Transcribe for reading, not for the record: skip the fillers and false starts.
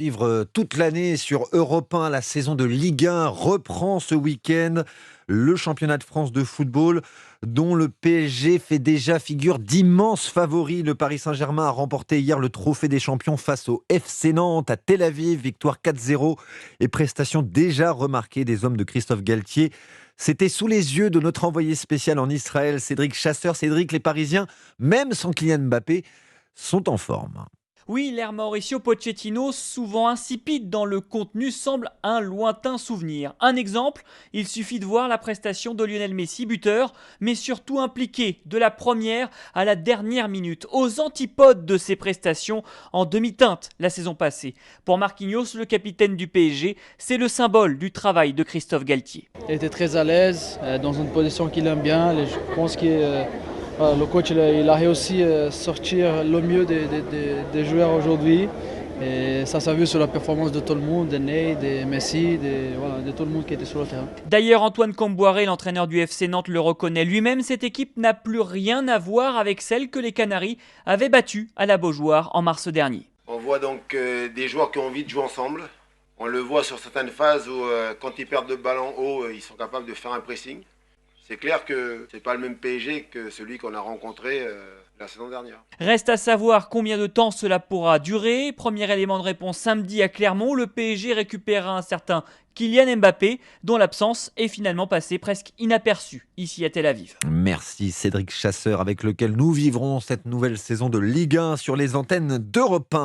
Vivre toute l'année sur Europe 1, la saison de Ligue 1 reprend ce week-end. Le championnat de France de football, dont le PSG fait déjà figure d'immenses favoris. Le Paris Saint-Germain a remporté hier le trophée des champions face au FC Nantes à Tel Aviv, victoire 4-0 et prestation déjà remarquée des hommes de Christophe Galtier. C'était sous les yeux de notre envoyé spécial en Israël, Cédric Chasseur. Cédric, les Parisiens, même sans Kylian Mbappé, sont en forme. Oui, l'ère Mauricio Pochettino, souvent insipide dans le contenu, semble un lointain souvenir. Un exemple, il suffit de voir la prestation de Lionel Messi, buteur, mais surtout impliqué de la première à la dernière minute, aux antipodes de ses prestations en demi-teinte la saison passée. Pour Marquinhos, le capitaine du PSG, c'est le symbole du travail de Christophe Galtier. Il était très à l'aise, dans une position qu'il aime bien. Je pense que le coach il a réussi à sortir le mieux des joueurs aujourd'hui. Et ça s'est vu sur la performance de tout le monde, de Ney, de Messi, de tout le monde qui était sur le terrain. D'ailleurs, Antoine Kombouaré, l'entraîneur du FC Nantes, le reconnaît lui-même, cette équipe n'a plus rien à voir avec celle que les Canaries avaient battue à la Beaujoire en mars dernier. On voit donc des joueurs qui ont envie de jouer ensemble. On le voit sur certaines phases où quand ils perdent le ballon haut, ils sont capables de faire un pressing. C'est clair que c'est pas le même PSG que celui qu'on a rencontré la saison dernière. Reste à savoir combien de temps cela pourra durer. Premier élément de réponse samedi à Clermont, le PSG récupérera un certain Kylian Mbappé, dont l'absence est finalement passée presque inaperçue ici à Tel Aviv. Merci Cédric Chasseur, avec lequel nous vivrons cette nouvelle saison de Ligue 1 sur les antennes d'Europe 1.